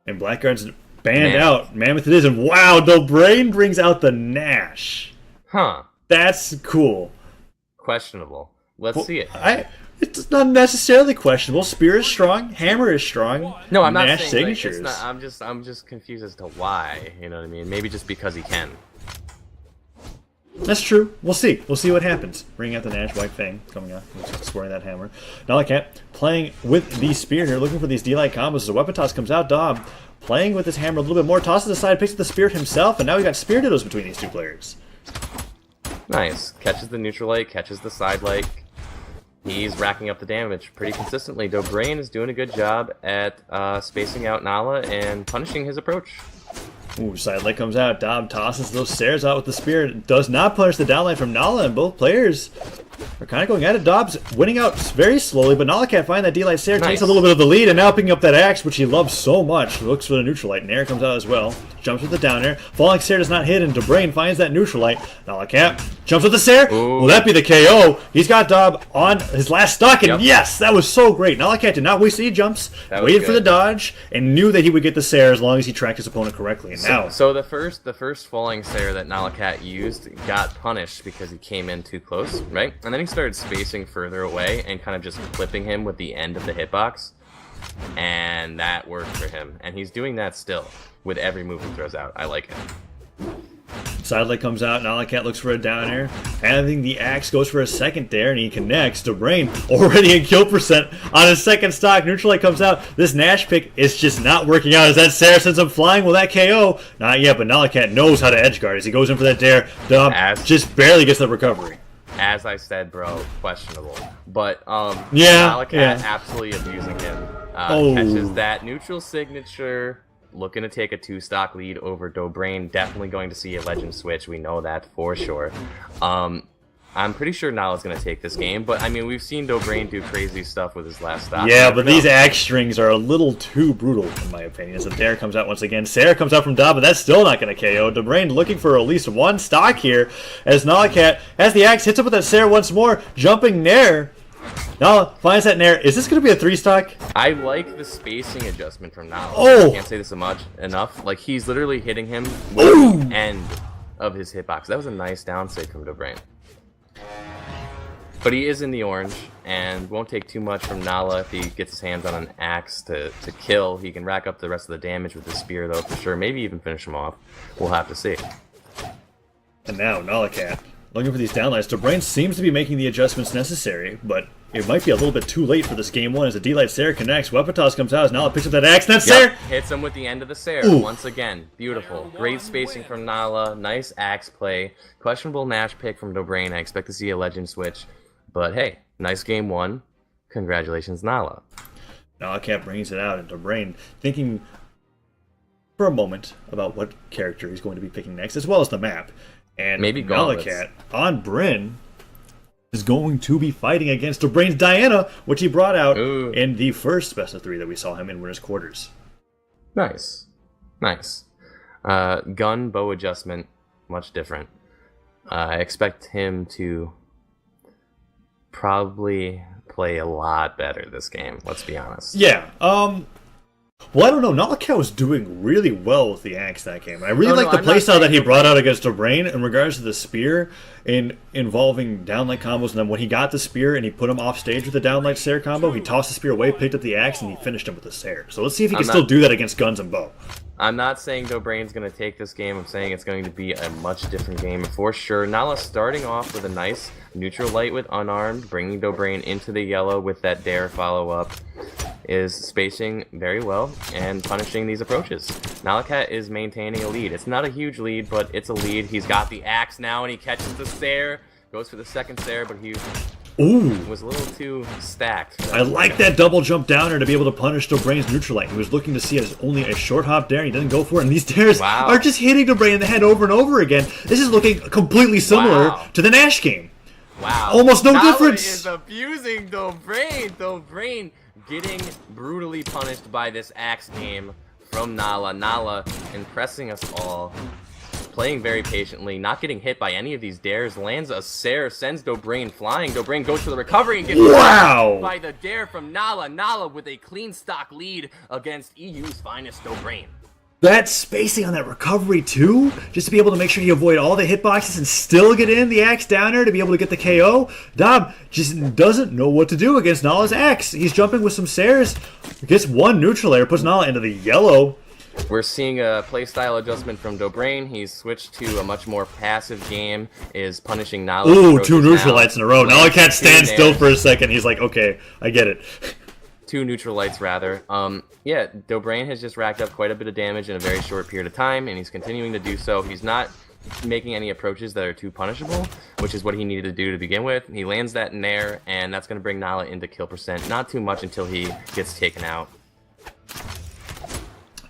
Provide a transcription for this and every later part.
And Blackguard's banned out. Mammoth it is. And wow, Dobrein brings out the Gnash. Huh. That's cool. Questionable. Let's see it. It's not necessarily questionable. Spear is strong. Hammer is strong. No, I'm not Gnash saying signatures. Like, I'm just confused as to why. You know what I mean? Maybe just because he can. That's true. We'll see. We'll see what happens. Bringing out the Gnash, White Fang coming out, scoring that hammer. NalaCat playing with the spear here, looking for these D-Light combos. As a weapon toss comes out, Dob playing with his hammer a little bit more, tosses aside, picks up the spear himself, and now we got spear dittos between these two players. Nice. Catches the neutral light, catches the side light. He's racking up the damage pretty consistently. Dobrein is doing a good job at spacing out Nala and punishing his approach. Ooh, side light comes out. Dob tosses those stairs out with the spear. Does not punish the downline from Nala, and both players are kind of going at it. Dob's winning out very slowly, but NalaCat find that D-Light Stair, takes a little bit of the lead, and now picking up that axe, which he loves so much. Looks for the neutral light, and air comes out as well. Jumps with the down air. Falling Stair does not hit, and Dobrein finds that neutral light. NalaCat jumps with the Stair. Will that be the KO? He's got Dob on his last stock, and yes, that was so great. NalaCat did not waste any jumps, waited for the dodge, and knew that he would get the Stair as long as he tracked his opponent correctly. And now, so the first falling Stair that NalaCat used got punished because he came in too close, right? And then he started spacing further away and kind of just clipping him with the end of the hitbox, and that worked for him. And he's doing that still with every move he throws out. I like it. Side light comes out, NalaCat looks for a down air. Having the axe goes for a second there, and he connects. Dobrein already in kill percent on his second stock. Neutral light comes out. This Gnash pick is just not working out. As that Sarah sends him flying, will that KO? Not yet, but NalaCat knows how to edge guard as he goes in for that dare. Dob just barely gets the recovery. As I said, bro, questionable. But NalaCat absolutely abusing him. Catches that neutral signature. Looking to take a 2-stock lead over Dobrein. Definitely going to see a legend switch. We know that for sure. I'm pretty sure Nala's going to take this game, but I mean, we've seen Dobrein do crazy stuff with his last stock. Yeah, but these axe strings are a little too brutal, in my opinion. As the dare comes out once again. Sarah comes out from Dob, but that's still not going to KO. Dobrein looking for at least one stock here, as NalaCat, as the axe hits up with that Sarah once more, jumping Nair. Nala finds that Nair. Is this going to be a 3-stock? I like the spacing adjustment from Nala. Oh! I can't say this enough. Like, he's literally hitting him with the end of his hitbox. That was a nice down sig from Dobrein. But he is in the orange, and won't take too much from Nala if he gets his hands on an axe to kill. He can rack up the rest of the damage with the spear, though, for sure. Maybe even finish him off. We'll have to see. And now, NalaCat looking for these downlights. Dobrein seems to be making the adjustments necessary, but it might be a little bit too late for this game one as the D-Light Sarah connects. Weapon toss comes out as Nala picks up that axe. That's Sarah! Hits him with the end of the Sarah once again. Beautiful. Great spacing from Nala. Nice axe play. Questionable Gnash pick from Dobrein. I expect to see a legend switch. But hey, nice game one. Congratulations, Nala. NalaCat brings it out, and Dobrein thinking for a moment about what character he's going to be picking next, as well as the map. And maybe NalaCat on Brynn is going to be fighting against Dobrein's Diana, which he brought out in the first best of 3 that we saw him in Winner's Quarters. Nice. Nice. Gun, bow adjustment, much different. I expect him to probably play a lot better this game, let's be honest. Yeah, well, I don't know. NalaCat was doing really well with the axe that game. I really like the playstyle that he brought out against Dobrein in regards to the spear involving downlight combos. And then when he got the spear and he put him off stage with the downlight Sair combo, he tossed the spear away, picked up the axe, and he finished him with the Sair. So let's see if he can still do that against guns and bow. I'm not saying Dobrein's going to take this game. I'm saying it's going to be a much different game for sure. Nala starting off with a nice neutral light with unarmed, bringing Dobrein into the yellow with that dare follow-up. Is spacing very well and punishing these approaches. NalaCat is maintaining a lead. It's not a huge lead, but it's a lead. He's got the axe now, and he catches the Sair. Goes for the second Sair, but he was a little too stacked. I like that double jump downer to be able to punish Dobrein's neutral light. He was looking to see it as only a short hop dare, and he doesn't go for it. And these dares are just hitting Dobrein in the head over and over again. This is looking completely similar to the Gnash game. Wow. Almost no Nala difference. Is abusing Dobrein. Dobrein getting brutally punished by this axe game from Nala. Nala impressing us all. playing very patiently, not getting hit by any of these dares, lands a Sair, sends Dobrein flying. Dobrein goes for the recovery and gets hit by the dare from Nala. Nala with a clean stock lead against EU's finest Dobrein. That spacing on that recovery too, just to be able to make sure you avoid all the hitboxes and still get in the axe downer to be able to get the KO. Dob just doesn't know what to do against Nala's axe. He's jumping with some Sairs, gets one neutral layer, puts Nala into the yellow. We're seeing a playstyle adjustment from Dobrein. He's switched to a much more passive game, is punishing Nala. Ooh, 2 neutral lights in a row. NalaCat stands still for a second. He's like, okay, I get it. 2 neutral lights, rather. Yeah, Dobrein has just racked up quite a bit of damage in a very short period of time, and he's continuing to do so. He's not making any approaches that are too punishable, which is what he needed to do to begin with. He lands that Nair, and that's going to bring Nala into kill percent. Not too much until he gets taken out.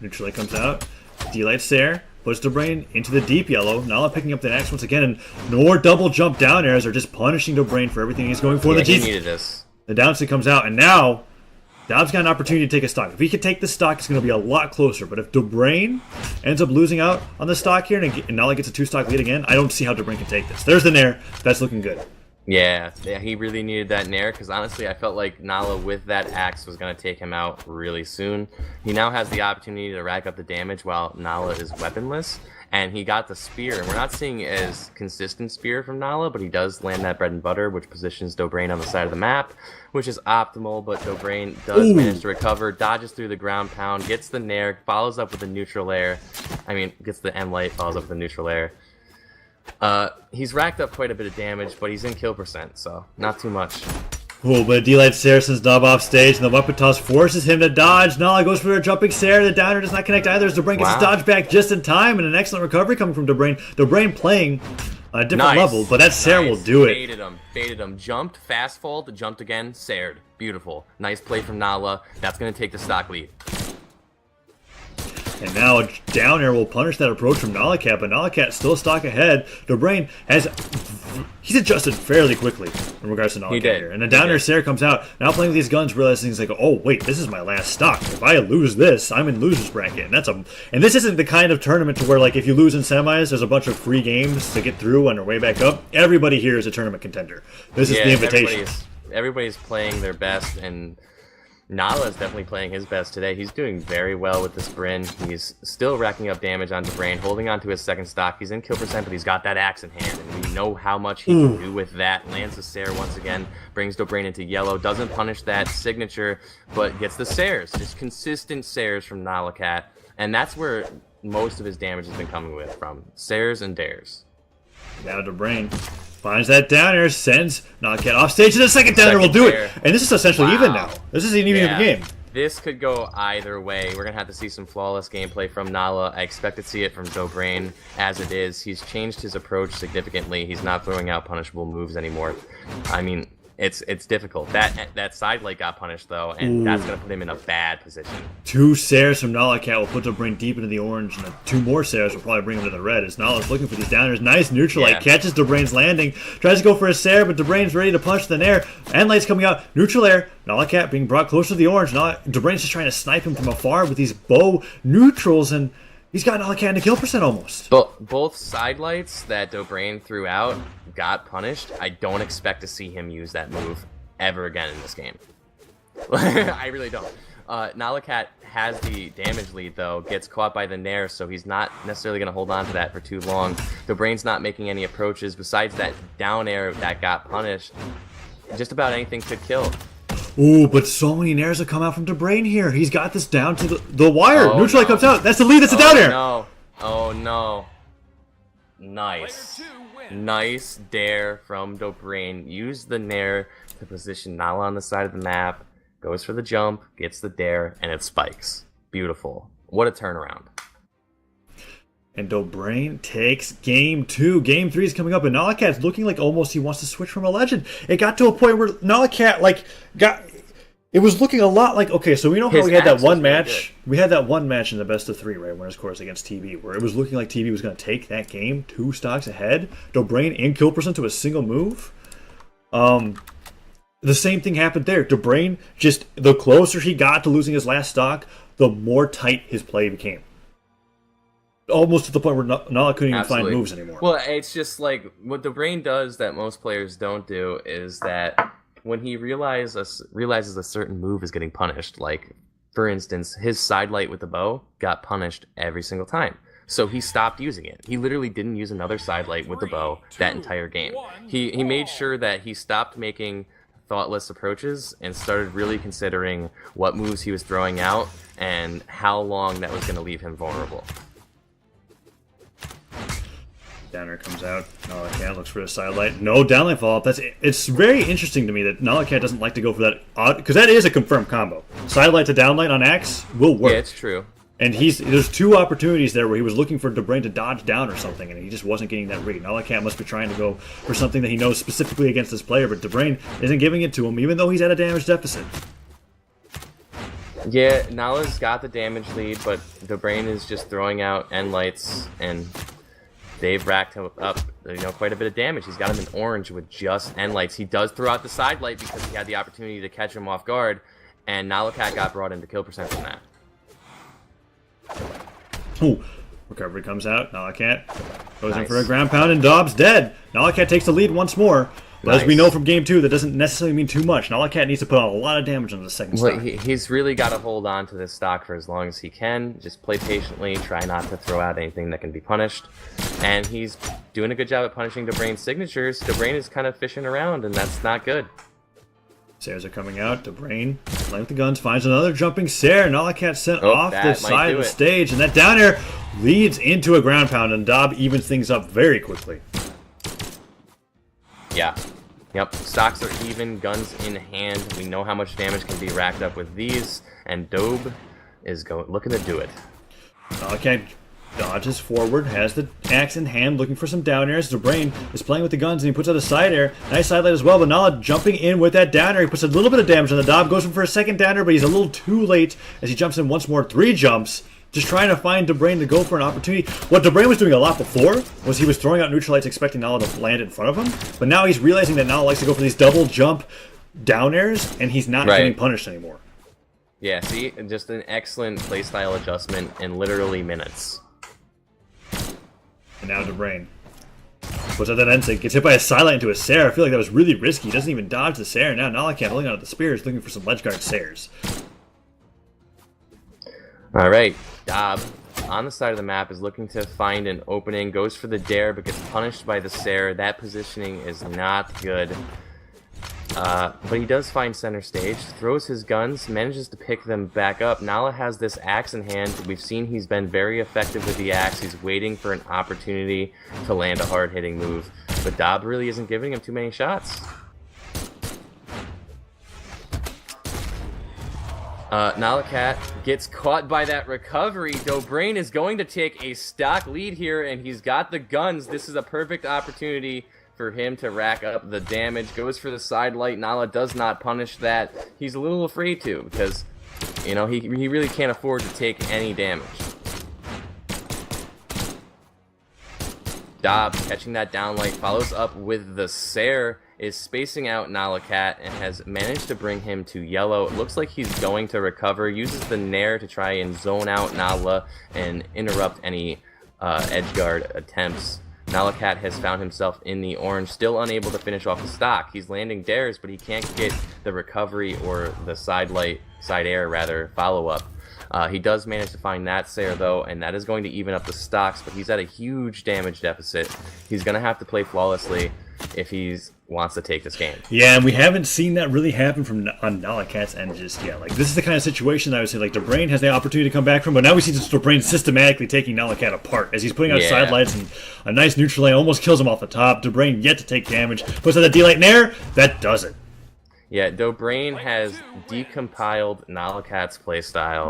Neutral light comes out. D-Light Sair puts Dobrein into the deep yellow. Nala picking up the axe once again, and more double jump down airs are just punishing Dobrein for everything he's going for. Yeah, he needed this. The down stick comes out, and now Dob's got an opportunity to take a stock. If he can take the stock, it's going to be a lot closer. But if Dobrein ends up losing out on the stock here and Nala gets a 2-stock lead again, I don't see how Dobrein can take this. There's the Nair. That's looking good. Yeah, he really needed that Nair, because honestly, I felt like Nala with that axe was going to take him out really soon. He now has the opportunity to rack up the damage while Nala is weaponless, and he got the spear. And we're not seeing as consistent spear from Nala, but he does land that bread and butter, which positions Dobrein on the side of the map, which is optimal. But Dobrein does manage to recover, dodges through the ground pound, gets the Nair, follows up with a neutral layer. I mean, gets the M light, follows up with a neutral layer. He's racked up quite a bit of damage, but he's in kill percent, so not too much. Oh, but D-Light Sair sends Dob off stage, and the weapon toss forces him to dodge. Nala goes for a jumping Sair. The downer does not connect either, as Dobrein gets his dodge back just in time, and an excellent recovery coming from Dobrein. Dobrein playing a different level, but that Sair will do it. Baited him. Jumped, fast fold, jumped again, Saired. Beautiful. Nice play from Nala. That's going to take the stock lead. And now a down air will punish that approach from NalaCat, but NalaCat still stock ahead. Dobrein he's adjusted fairly quickly in regards to NalaCat here. And the down air Sair comes out, now playing with these guns, realizing he's like, oh wait, this is my last stock. If I lose this, I'm in loser's bracket. And this isn't the kind of tournament to where, like, if you lose in semis, there's a bunch of free games to get through on their way back up. Everybody here is a tournament contender. This is the invitation. Everybody's playing their best, and Nala is definitely playing his best today. He's doing very well with this Brynn. He's still racking up damage on Dobrein, holding on to his second stock. He's in kill percent, but he's got that axe in hand, and we know how much he can do with that. Lands the Sair once again, brings Dobrein into yellow, doesn't punish that signature, but gets the Sairs. Just consistent Sairs from NalaCat, and that's where most of his damage has been coming from. Sairs and dares. Now Dobrein finds that down air, sends NalaCat off stage, and the second down air will do it. And this is essentially even now. This is an even game. This could go either way. We're going to have to see some flawless gameplay from Nala. I expect to see it from Dobrein as it is. He's changed his approach significantly. He's not throwing out punishable moves anymore. I mean, it's difficult. That side light got punished, though, and that's going to put him in a bad position. 2 Sairs from NalaCat will put Dobrein deep into the orange, and 2 more Sairs will probably bring him to the red, as Nala's looking for these downers. Nice neutral light, catches Dobrein's landing, tries to go for a Sair, but Dobrein's ready to punch the Nair. And light's coming out, neutral air, NalaCat being brought closer to the orange. Dobrein's just trying to snipe him from afar with these bow neutrals, and he's got NalaCat into kill percent almost. Both side lights that Dobrein threw out got punished. I don't expect to see him use that move ever again in this game. I really don't. NalaCat has the damage lead, though, gets caught by the Nair, so he's not necessarily going to hold on to that for too long. Dobrein's not making any approaches. Besides that down air that got punished, just about anything could kill. Ooh, but so many Nairs have come out from Dobrein here. He's got this down to the wire. Neutral light comes out. That's the lead. That's the down air. No. Oh, no. Nice. Nice dare from Dobrein. Use the Nair to position Nala on the side of the map. Goes for the jump, gets the dare, and it spikes. Beautiful. What a turnaround. And Dobrein takes game 2. Game 3 is coming up, and NalaCat's looking like almost he wants to switch from a legend. It got to a point where NalaCat, it was looking a lot like, okay, so we know how we had that one match. We had that one match in the best of 3, right, winners course against TB, where it was looking like TB was going to take that game 2 stocks ahead. Dobrein in kill percent to a single move. The same thing happened there. Dobrein, just the closer he got to losing his last stock, the more tight his play became. almost to the point where Nala couldn't even Absolutely. find moves anymore. Well, it's just like what Dobrein does that most players don't do is that when he realizes a certain move is getting punished, like for instance, his side light with the bow got punished every single time. So he stopped using it. He literally didn't use another side light with the bow that entire game. He made sure that he stopped making thoughtless approaches and started really considering what moves he was throwing out and how long that was going to leave him vulnerable. Downer comes out. NalaCat looks for a side light. No downline follow-up. It's very interesting to me that NalaCat doesn't like to go for that odd, because that is a confirmed combo. Side light to downlight on Axe will work. Yeah, it's true. And there's two opportunities there where he was looking for Dobrein to dodge down or something, and he just wasn't getting that read. NalaCat must be trying to go for something that he knows specifically against this player, but Dobrein isn't giving it to him, even though he's at a damage deficit. Yeah, Nala's got the damage lead, but Dobrein is just throwing out end lights, and they've racked him up, quite a bit of damage. He's got him in orange with just end lights. He does throw out the side light because he had the opportunity to catch him off guard, and NalaCat got brought into kill percent from that. Ooh, recovery comes out. NalaCat goes in for a ground pound, and Dob's dead. NalaCat takes the lead once more. But as we know from Game 2, that doesn't necessarily mean too much. NalaCat needs to put on a lot of damage on the second stock. He's really got to hold on to this stock for as long as he can. Just play patiently, try not to throw out anything that can be punished. And he's doing a good job at punishing Dobrein's signatures. Dobrein is kind of fishing around, and that's not good. Sares are coming out. Dobrein, playing with the guns, finds another jumping Sare. NalaCat sent off the side of the stage, and that down air leads into a ground pound, and Dob evens things up very quickly. Yeah. Yep. Stocks are even, guns in hand. We know how much damage can be racked up with these, and Dob is looking to do it. NalaCat dodges forward, has the axe in hand, looking for some down airs. Dobrein is playing with the guns, and he puts out a side air. Nice side light as well, but Nala jumping in with that down air. He puts a little bit of damage on the Dob, goes in for a second down air, but he's a little too late as he jumps in once more. 3 jumps. Just trying to find Dobrein to go for an opportunity. What Dobrein was doing a lot before was he was throwing out neutral lights expecting Nala to land in front of him. But now he's realizing that Nala likes to go for these double jump down airs, and he's not getting punished anymore. Yeah, see? Just an excellent playstyle adjustment in literally minutes. And now Dobrein puts out that end sync, gets hit by a sidelight into a Sare. I feel like that was really risky. He doesn't even dodge the Sare. Now NalaCat holding on to the spears, looking for some ledge guard Sares. Alright, Dob on the side of the map is looking to find an opening, goes for the dare, but gets punished by the Sare. That positioning is not good. But he does find center stage, throws his guns, manages to pick them back up. Nala has this axe in hand. We've seen he's been very effective with the axe. He's waiting for an opportunity to land a hard-hitting move. But Dob really isn't giving him too many shots. NalaCat gets caught by that recovery. Dobrein is going to take a stock lead here, and he's got the guns. This is a perfect opportunity for him to rack up the damage. Goes for the side light. Nala does not punish that. He's a little afraid to because, he really can't afford to take any damage. Dob catching that downlight, follows up with the Sare, is spacing out NalaCat and has managed to bring him to yellow. It looks like he's going to recover, uses the Nair to try and zone out Nala and interrupt any edgeguard attempts. NalaCat has found himself in the orange, still unable to finish off the stock. He's landing dares, but he can't get the recovery or the side air follow-up. He does manage to find that Sare, though, and that is going to even up the stocks, but he's at a huge damage deficit. He's going to have to play flawlessly if he wants to take this game. Yeah, and we haven't seen that really happen on NalaCat's end just yet. Like, this is the kind of situation I would say, like, Dobrein has the opportunity to come back from, but now we see just Dobrein systematically taking NalaCat apart as he's putting out side lights, and a nice neutral light almost kills him off the top. Dobrein yet to take damage. Puts out the D-Light Nair. That does it. Yeah, Dobrein has decompiled NalaCat's playstyle.